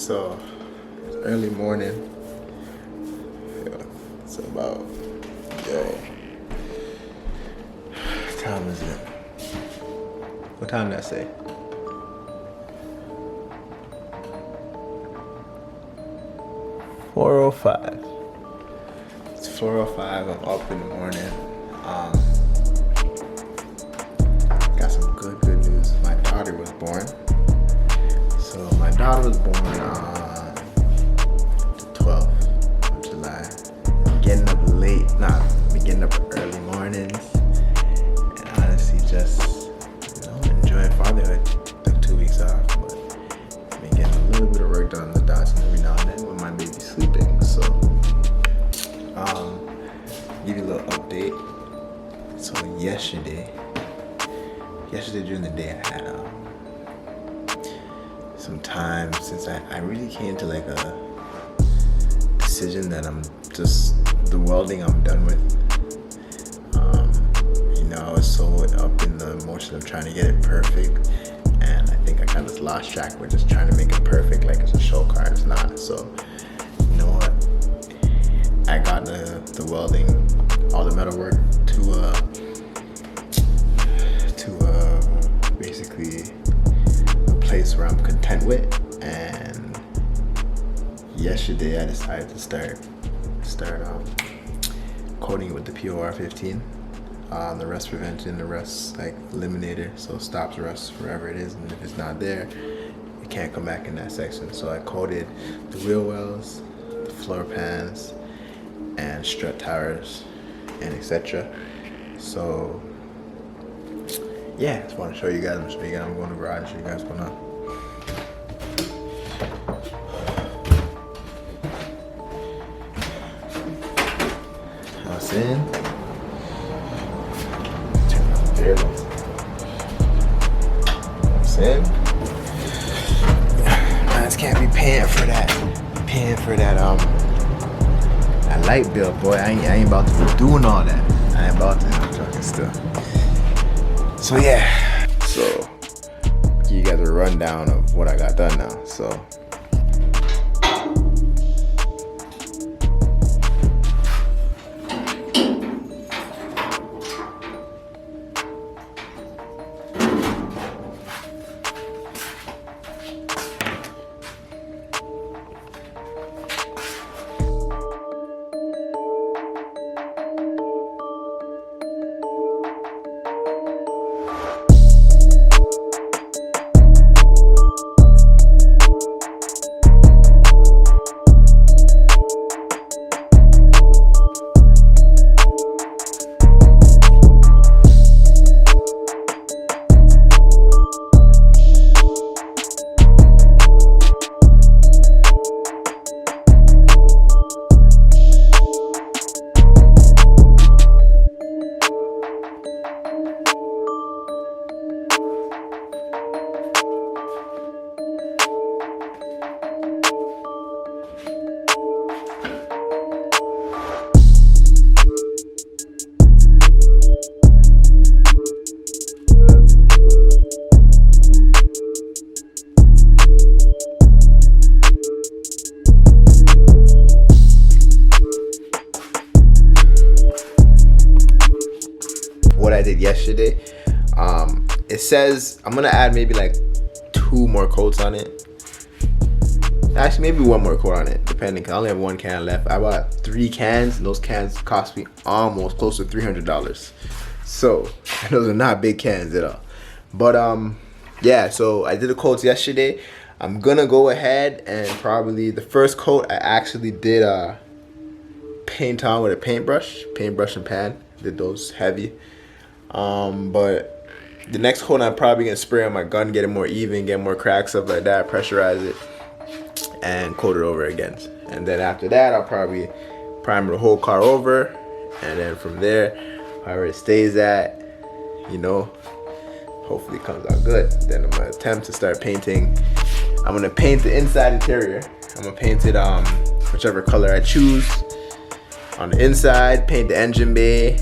So it's early morning. It's about, what time is it? What time did I say? $4:05. It's 4:05. I'm up in the morning. Got some good news. My daughter was born. So my daughter was born on the 12th of July. I'm getting up late. I'm getting up early mornings. And honestly, just enjoying fatherhood. Took 2 weeks off, but I've been getting a little bit of work done on the datsun every now and then when my baby's sleeping. So, give you a little update. So yesterday during the day, I had some time since I really came to like a decision that the welding I'm done with. I was so up in the emotion of trying to get it perfect, and I think I kind of lost track with just trying to make it perfect like it's a show car. It's not. So you know what? I got the welding, all the metal work to basically a place where I'm content with. And yesterday I decided to start coating it with the POR 15. The rust prevention, the rust like eliminator, so it stops rust wherever it is, and if it's not there, it can't come back in that section. So I coated the wheel wells, the floor pans, and strut towers, and etc. So yeah, just want to show you guys. I'm going to the garage. Show you guys what's going on. That's in. There it goes. In. I just can't be paying for that light bill, boy. I ain't about to be doing all that. I ain't about to. I'm talking still. So yeah. So you guys a rundown of what I got done now. So what I did yesterday, it says I'm gonna add maybe like 2 more coats on it. Actually, maybe 1 more coat on it, depending, because I only have 1 can left. I bought 3 cans, and those cans cost me almost close to $300. So those are not big cans at all. But yeah, so I did the coats yesterday. I'm gonna go ahead and probably the first coat I actually did paint on with a paintbrush and pan. Did those heavy. But the next coat I'm probably gonna spray on my gun, get it more even, get more cracks, stuff like that, pressurize it, and coat it over again. And then after that, I'll probably primer the whole car over, and then from there, however it stays at, hopefully it comes out good. Then I'm gonna attempt to start painting. I'm gonna paint the inside interior. I'm gonna paint it whichever color I choose. On the inside, paint the engine bay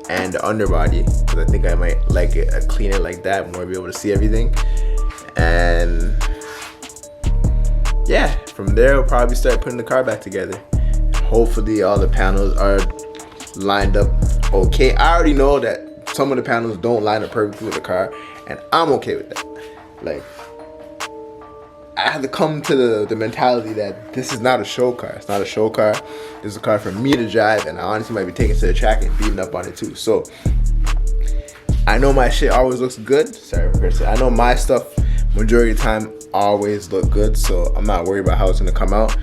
and the underbody, because I think I might like it, clean it like that, more be able to see everything. And yeah, from there we'll probably start putting the car back together. Hopefully all the panels are lined up okay. I already know that some of the panels don't line up perfectly with the car, and I'm okay with that. Like, I have to come to the mentality that this is not a show car. It's not a show car. This is a car for me to drive, and I honestly might be taking to the track and beating up on it too. So I know my shit always looks good. Sorry for cursing. I know my stuff majority of the time always look good, so I'm not worried about how it's gonna come out.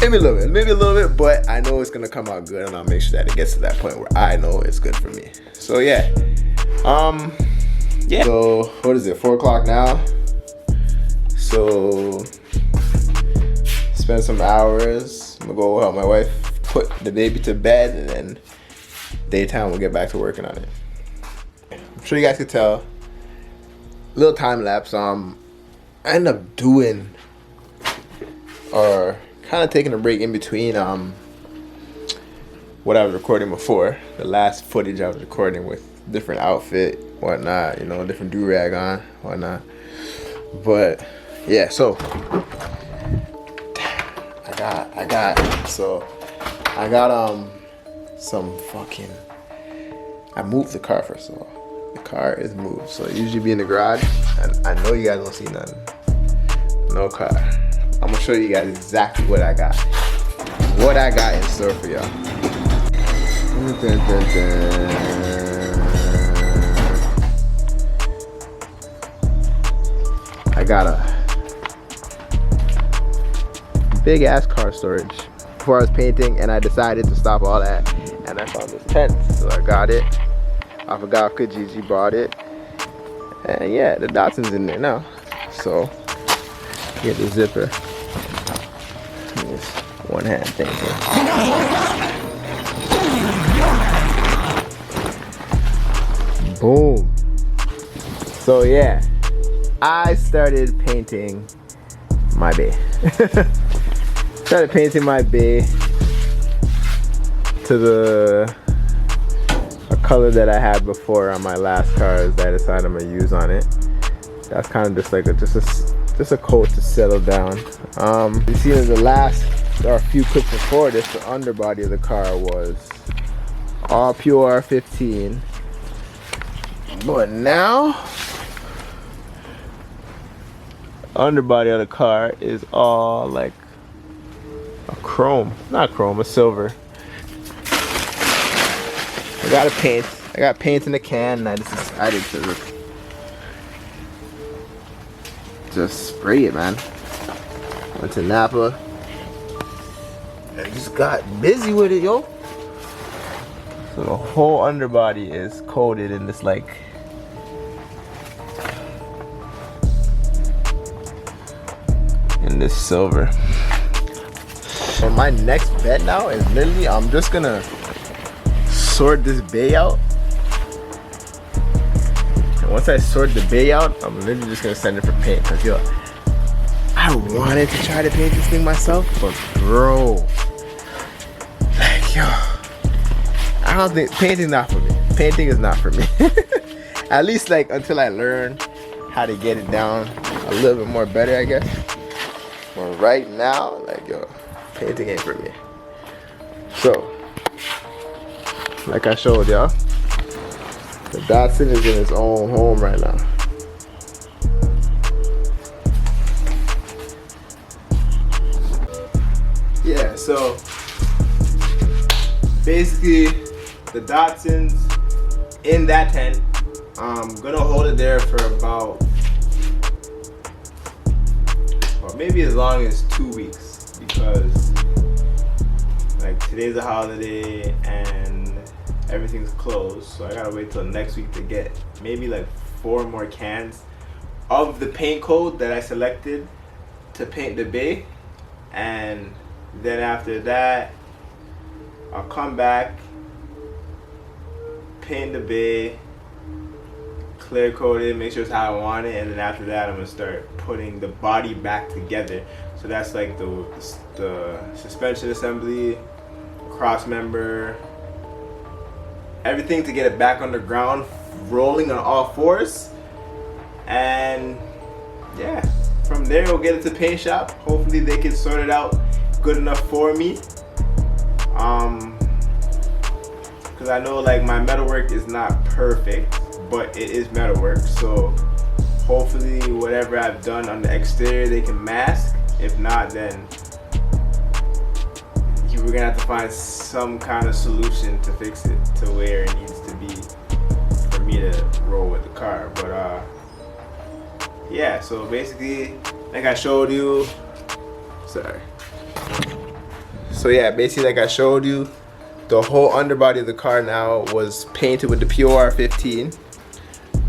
Maybe a little bit, but I know it's gonna come out good, and I'll make sure that it gets to that point where I know it's good for me. So yeah, yeah. So what is it? 4 o'clock now. So spend some hours. I'm gonna go help my wife put the baby to bed, and then daytime we'll get back to working on it. I'm sure you guys could tell. Little time lapse. I end up doing or kind of taking a break in between what I was recording before. The last footage I was recording with different outfit, whatnot, you know, different do-rag on, whatnot. But yeah, so I got some fucking, I moved the car first of all. The car is moved, so it usually be in the garage, and I know you guys don't see nothing. No car. I'm gonna show you guys exactly what I got. What I got in store for y'all. Dun, dun, dun. I got a big ass car storage before I was painting, and I decided to stop all that, and I found this tent, so I got it. I forgot Kijiji bought it, and yeah, the Datsun's in there now. So get the zipper. This one hand thing here. Boom. So yeah, I started painting my bay. Started painting my bay to a color that I had before on my last cars that I decided I'm gonna use on it. That's kind of just like just a coat to settle down. You see in the last, or a few clips before this, the underbody of the car was all pure 15. But now, underbody of the car is all like a chrome, not chrome, a silver. I got paint in the can, and I just decided to just spray it, man. Went to Napa and just got busy with it, yo. So the whole underbody is coated in this like silver. So my next bet now is literally, I'm just gonna sort this bay out. And once I sort the bay out, I'm literally just gonna send it for paint. Cause yo, I wanted to try to paint this thing myself, but bro, like yo, I don't think painting's not for me. Painting is not for me. At least like until I learn how to get it down a little bit more better, I guess. But right now, like yo, painting ain't for me. So, like I showed y'all, the Datsun is in its own home right now. Yeah, so basically the Datsun's in that tent. I'm gonna hold it there for about, or maybe as long as 2 weeks, because like today's a holiday and everything's closed, so I gotta wait till next week to get maybe like 4 more cans of the paint coat that I selected to paint the bay, and then after that I'll come back, paint the bay, clear coat it, make sure it's how I want it, and then after that I'm gonna start putting the body back together. So that's like the suspension assembly, cross member, everything to get it back underground, rolling on all fours. And yeah, from there we'll get it to paint shop. Hopefully they can sort it out good enough for me. Because I know like my metalwork is not perfect, but it is metalwork. So hopefully whatever I've done on the exterior they can mask. If not, then we're gonna have to find some kind of solution to fix it to where it needs to be for me to roll with the car. But yeah, so basically like I showed you, so yeah, basically like I showed you, the whole underbody of the car now was painted with the POR 15.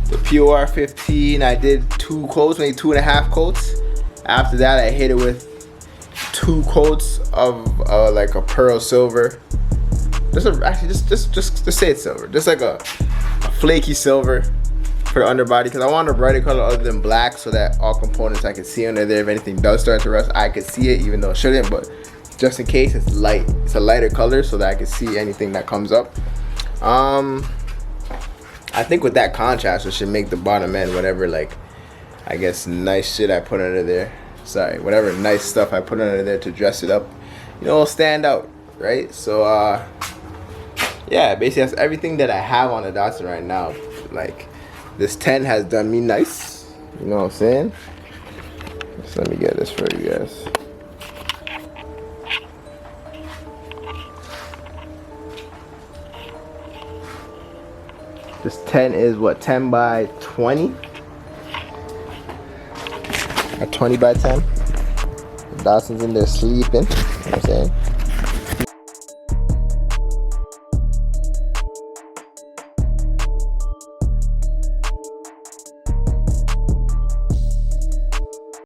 The POR 15, I did 2 coats, maybe 2.5 coats. After that I hit it with 2 coats of like a pearl silver. Just say it's silver. Just like a flaky silver for the underbody, because I want a brighter color other than black, so that all components I can see under there. If anything does start to rust, I can see it, even though it shouldn't. But just in case, it's light. It's a lighter color so that I can see anything that comes up. I think with that contrast, it should make the bottom end whatever, like, I guess nice shit I put under there. Sorry, whatever nice stuff I put under there to dress it up, you know, it'll stand out, right? So yeah, basically that's everything that I have on the Datsun right now. Like, this 10 has done me nice, you know what I'm saying? So let me get this for you guys. This 10 is what, 10 by 20? A 20 by 10. Datsun's in there sleeping, you know what I'm saying?